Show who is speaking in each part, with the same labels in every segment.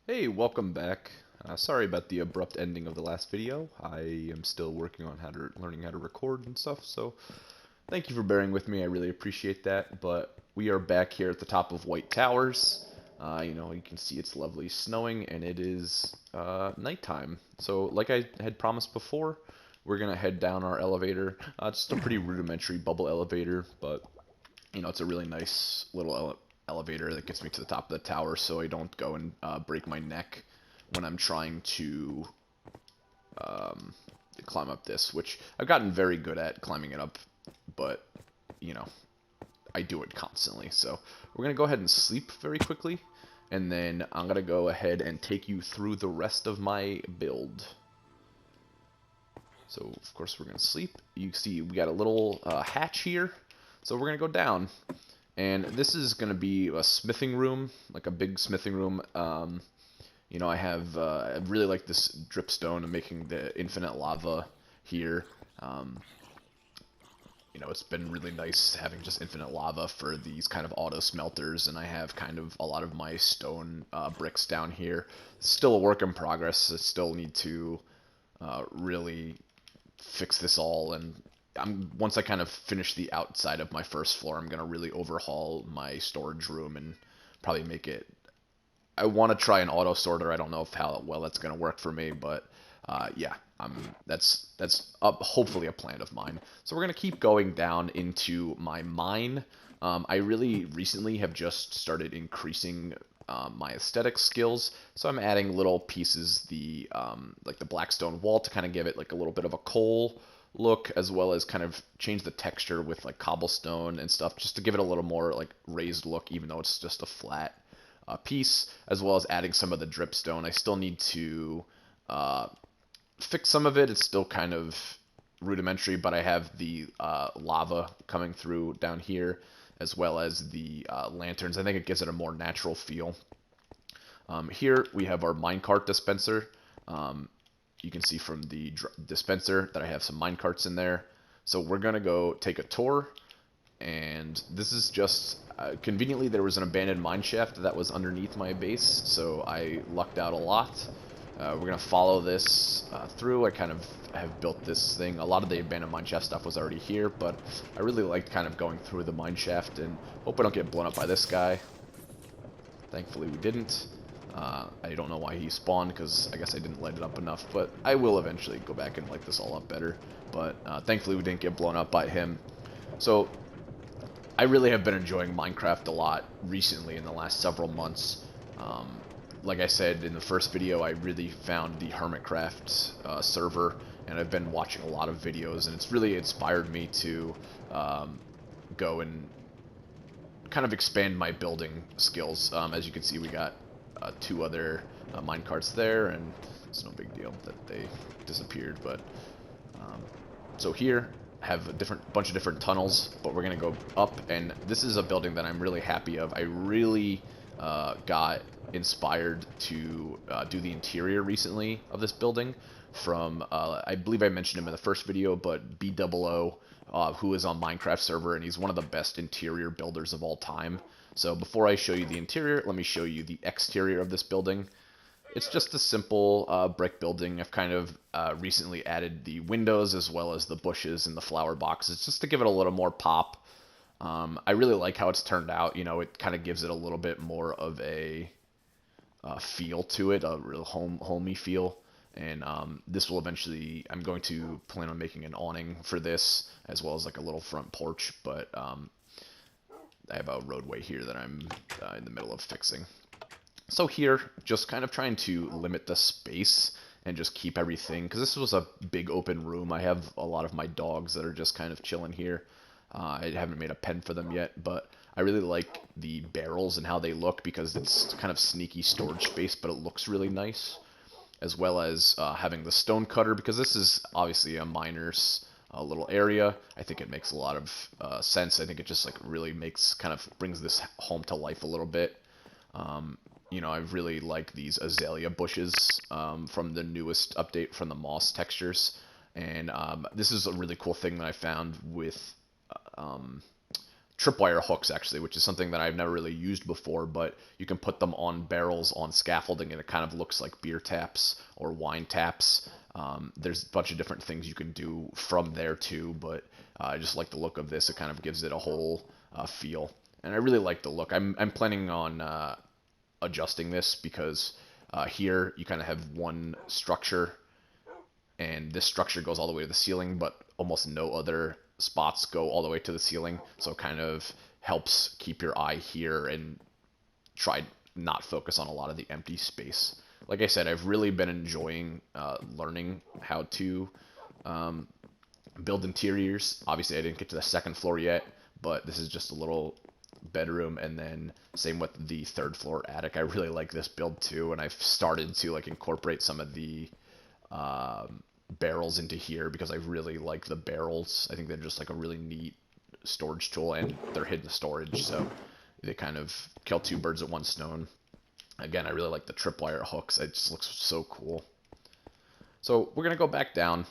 Speaker 1: Hey, welcome back. Sorry about the abrupt ending of the last video. I am still working on learning how to record and stuff, so thank you for bearing with me. I really appreciate that. But we are back here at the top of White Towers. You can see it's lovely snowing, and it is nighttime. So, like I had promised before, we're gonna head down our elevator. Just a pretty rudimentary bubble elevator, but it's a really nice little elevator that gets me to the top of the tower so I don't go and break my neck when I'm trying to um, climb up this, which I've gotten very good at climbing it up, but, you know, I do it constantly. So we're going to go ahead and sleep very quickly, and then I'm going to go ahead and take you through the rest of my build. So, of course, we're going to sleep. You see we got a little hatch here, so we're going to go down. And this is going to be a smithing room, like a big smithing room. I really like this dripstone and making the infinite lava here. It's been really nice having just infinite lava for these kind of auto smelters, and I have kind of a lot of my stone bricks down here. It's still a work in progress. I still need to really fix this all, and once I kind of finish the outside of my first floor, I'm gonna really overhaul my storage room and probably make it. I want to try an auto sorter. I don't know if how well that's gonna work for me, but yeah, that's hopefully a plan of mine. So we're gonna keep going down into my mine. I really recently have just started increasing my aesthetic skills, so I'm adding little pieces, like the blackstone wall to kind of give it like a little bit of a coal look, as well as kind of change the texture with like cobblestone and stuff, just to give it a little more like raised look, even though it's just a flat piece, as well as adding some of the dripstone. I still need to fix some of it. It's still kind of rudimentary, but I have the lava coming through down here, as well as the lanterns. I think it gives it a more natural feel. Here we have our minecart dispenser. You can see from the dispenser that I have some minecarts in there. So we're going to go take a tour, and this is just conveniently there was an abandoned mine shaft that was underneath my base, so I lucked out a lot. We're going to follow this through. I kind of have built this thing. A lot of the abandoned mine shaft stuff was already here, but I really liked kind of going through the mine shaft, and hope I don't get blown up by this guy. Thankfully we didn't. I don't know why he spawned, because I guess I didn't light it up enough, but I will eventually go back and light this all up better. But thankfully we didn't get blown up by him. So I really have been enjoying Minecraft a lot recently in the last several months. Like I said in the first video, I really found the Hermitcraft server, and I've been watching a lot of videos, and it's really inspired me to go and kind of expand my building skills. As you can see, we got two other minecarts there, and it's no big deal that they disappeared. But so here have a bunch of different tunnels, but we're gonna go up, and this is a building that I'm really happy of. I really got inspired to do the interior recently of this building from I believe I mentioned him in the first video, but pt.2, who is on Minecraft server, and he's one of the best interior builders of all time. So before I show you the interior, let me show you the exterior of this building. It's just a simple brick building. I've kind of recently added the windows as well as the bushes and the flower boxes just to give it a little more pop. I really like how it's turned out. It kind of gives it a little bit more of a feel to it, a real homey feel. And this will eventually, I'm going to plan on making an awning for this, as well as like a little front porch, but I have a roadway here that I'm in the middle of fixing. So here, just kind of trying to limit the space and just keep everything, because this was a big open room. I have a lot of my dogs that are just kind of chilling here. I haven't made a pen for them yet, but I really like the barrels and how they look, because it's kind of sneaky storage space, but it looks really nice. As well as having the stone cutter, because this is obviously a miner's little area. I think it makes a lot of sense. I think it just like really brings this home to life a little bit. I really like these azalea bushes from the newest update from the moss textures. And this is a really cool thing that I found with tripwire hooks, actually, which is something that I've never really used before, but you can put them on barrels on scaffolding, and it kind of looks like beer taps or wine taps. There's a bunch of different things you can do from there too, but I just like the look of this. It kind of gives it a whole feel, and I really like the look. I'm planning on adjusting this because here you kind of have one structure, and this structure goes all the way to the ceiling, but almost no other spots go all the way to the ceiling, so it kind of helps keep your eye here and try not focus on a lot of the empty space. Like I said, I've really been enjoying learning how to build interiors. Obviously, I didn't get to the second floor yet, but this is just a little bedroom, and then same with the third floor attic. I really like this build too, and I've started to like incorporate some of the barrels into here because I really like the barrels. I think they're just like a really neat storage tool, and they're hidden storage, so they kind of kill two birds with one stone. Again, I really like the tripwire hooks. It just looks so cool. So we're gonna go back down.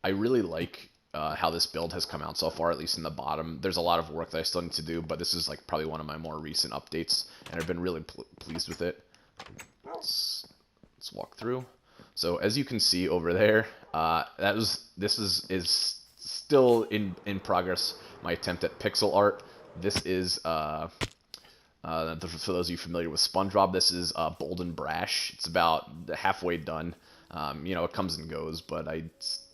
Speaker 1: I really like how this build has come out so far, at least in the bottom. There's a lot of work that I still need to do, but this is like probably one of my more recent updates, and I've been really pleased with it. Let's walk through. So as you can see over there, this is still in progress. My attempt at pixel art. This is for those of you familiar with SpongeBob, this is Bold and Brash. It's about halfway done. It comes and goes, but I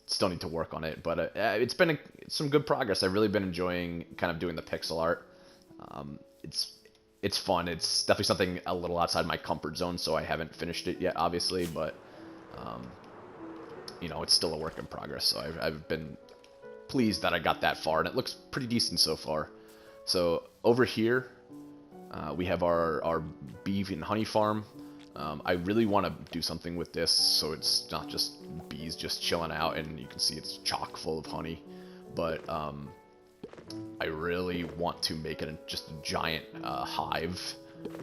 Speaker 1: still need to work on it. But it's been some good progress. I've really been enjoying kind of doing the pixel art. It's fun. It's definitely something a little outside my comfort zone, so I haven't finished it yet, obviously. But it's still a work in progress. So I've been pleased that I got that far, and it looks pretty decent so far. So over here, we have our bee and honey farm. I really want to do something with this so it's not just bees just chilling out, and you can see it's chock full of honey. But I really want to make it just a giant hive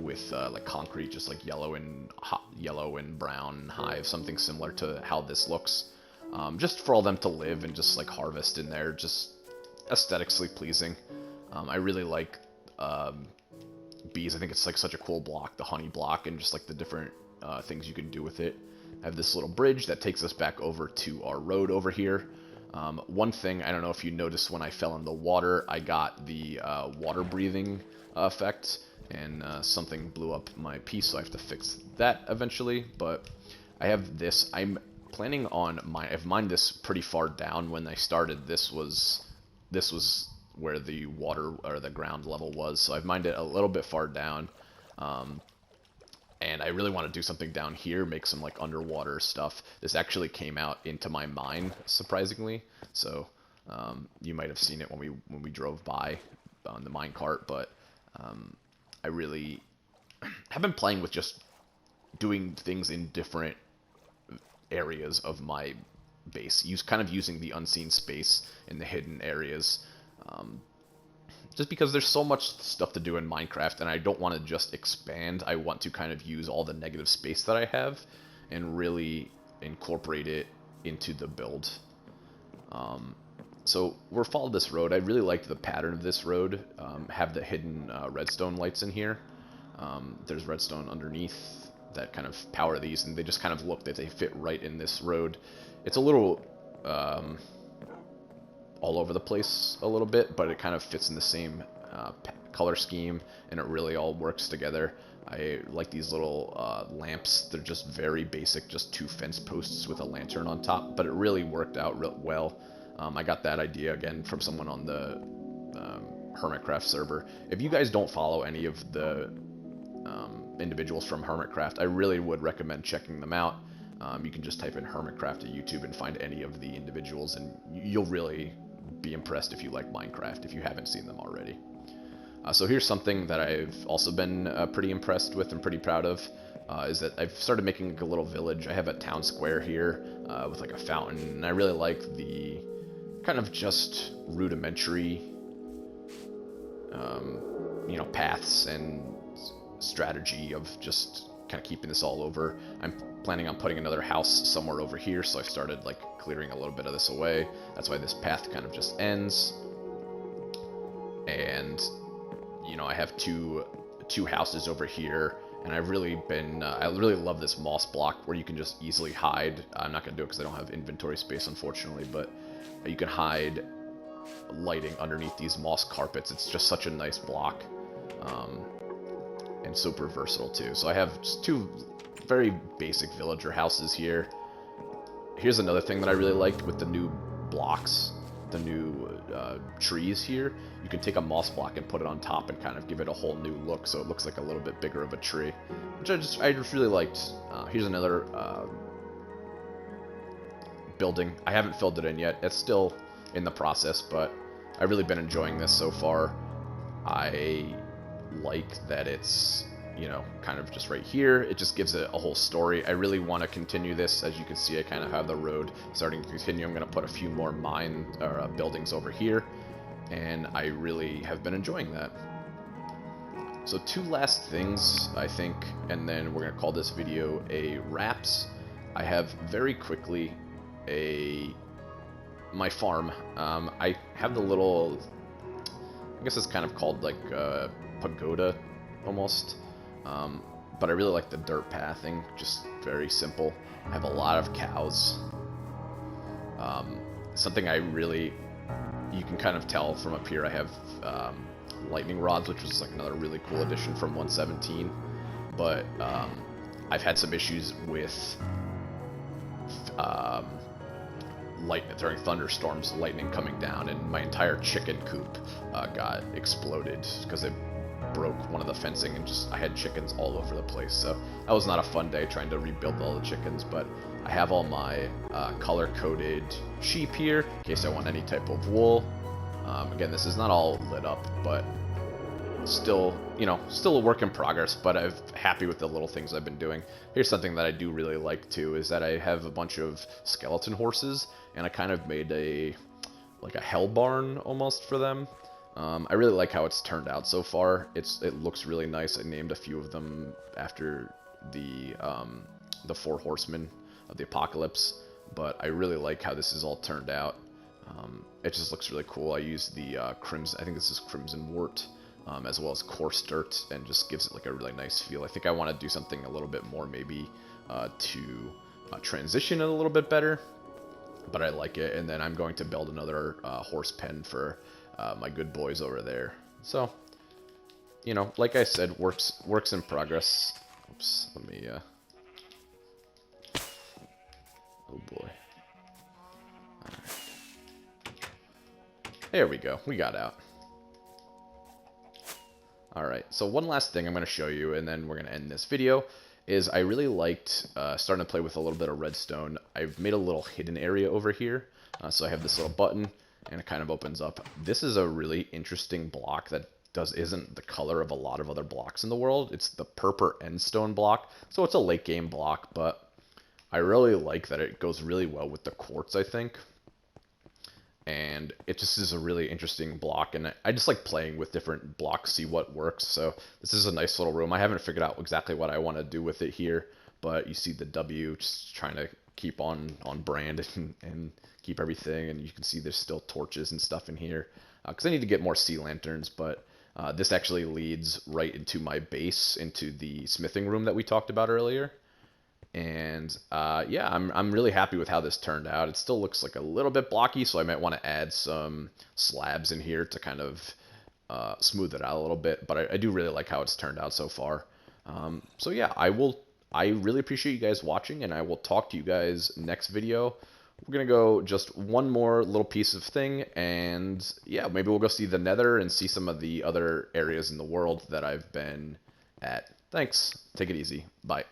Speaker 1: with like concrete, just like yellow and brown hive, something similar to how this looks. Just for all them to live and just like harvest in there, just aesthetically pleasing. I really like bees. I think it's like such a cool block, the honey block, and just like the different things you can do with it. I have this little bridge that takes us back over to our road over here. One thing, I don't know if you noticed when I fell in the water, I got the water breathing effect, and something blew up my piece, so I have to fix that eventually. But I have this. I'm planning on I've mined this pretty far down. When I started, this was where the water or the ground level was, so I've mined it a little bit far down, and I really want to do something down here, make some like underwater stuff. This actually came out into my mine, surprisingly, so you might have seen it when we drove by on the mine cart. But I really have been playing with just doing things in different areas of my base, kind of using the unseen space in the hidden areas. Just because there's so much stuff to do in Minecraft, and I don't want to just expand. I want to kind of use all the negative space that I have and really incorporate it into the build. So we'll follow this road. I really like the pattern of this road. Have the hidden redstone lights in here. There's redstone underneath that kind of power these, and they just kind of look that they fit right in this road. It's a little all over the place a little bit, but it kind of fits in the same color scheme, and it really all works together. I like these little lamps. They're just very basic, just two fence posts with a lantern on top, but it really worked out real well. I got that idea again from someone on the Hermitcraft server. If you guys don't follow any of the individuals from Hermitcraft, I really would recommend checking them out. You can just type in Hermitcraft at YouTube and find any of the individuals, and you'll really be impressed if you like Minecraft, if you haven't seen them already. So here's something that I've also been pretty impressed with and pretty proud of, is that I've started making like a little village. I have a town square here with like a fountain, and I really like the kind of just rudimentary paths and strategy of just kind of keeping this all over. I'm planning on putting another house somewhere over here, so I started like clearing a little bit of this away. That's why this path kind of just ends. and you know, I have two houses over here, and I've really been I really love this moss block where you can just easily hide. I'm not gonna do it because I don't have inventory space, unfortunately, but you can hide lighting underneath these moss carpets. It's just such a nice block, and super versatile too. So I have just two very basic villager houses here. Here's another thing that I really liked with the new blocks, the new trees here. You can take a moss block and put it on top and kind of give it a whole new look, so it looks like a little bit bigger of a tree, which I just really liked. Here's another building. I haven't filled it in yet. It's still in the process, but I've really been enjoying this so far. I like that it's, you know, kind of just right here. It just gives it a whole story. I really want to continue this. As you can see, I kind of have the road starting to continue. I'm going to put a few more buildings over here, and I really have been enjoying that. So two last things, I think, and then we're going to call this video a wraps. I have very quickly my farm. I have the little, I guess it's kind of called like a pagoda almost. But I really like the dirt pathing, just very simple. I have a lot of cows. Something I really, you can kind of tell from up here, I have lightning rods, which was like another really cool addition from 117. But I've had some issues with during thunderstorms, lightning coming down, and my entire chicken coop got exploded because it broke one of the fencing, and just I had chickens all over the place. So that was not a fun day trying to rebuild all the chickens, but I have all my color-coded sheep here in case I want any type of wool. Again, this is not all lit up, but still, you know, still a work in progress, but I'm happy with the little things I've been doing. Here's something that I do really like too, is that I have a bunch of skeleton horses, and I kind of made like a hell barn almost for them. I really like how it's turned out so far. It looks really nice. I named a few of them after the 4 horsemen of the apocalypse, but I really like how this is all turned out. It just looks really cool. I use the crimson, I think this is crimson wort, as well as coarse dirt, and just gives it like a really nice feel. I think I want to do something a little bit more maybe to transition it a little bit better, but I like it. And then I'm going to build another horse pen for my good boys over there. So, you know, like I said, works in progress. Oops, let me, oh boy. Alright. There we go, we got out. Alright, so one last thing I'm going to show you, and then we're going to end this video, is I really liked starting to play with a little bit of redstone. I've made a little hidden area over here. So I have this little button, and it kind of opens up. This is a really interesting block that isn't the color of a lot of other blocks in the world. It's the purple endstone block, so it's a late game block, but I really like that it goes really well with the quartz, I think. And it just is a really interesting block, and I just like playing with different blocks, see what works. So this is a nice little room. I haven't figured out exactly what I want to do with it here, but you see the W, just trying to keep on brand and keep everything, and you can see there's still torches and stuff in here, because I need to get more sea lanterns, but this actually leads right into my base, into the smithing room that we talked about earlier. And yeah, I'm really happy with how this turned out. It still looks like a little bit blocky, so I might want to add some slabs in here to kind of smooth it out a little bit, but I do really like how it's turned out so far. So yeah, I really appreciate you guys watching, and I will talk to you guys next video. We're gonna go just one more little piece of thing, and yeah, maybe we'll go see the Nether and see some of the other areas in the world that I've been at. Thanks. Take it easy. Bye.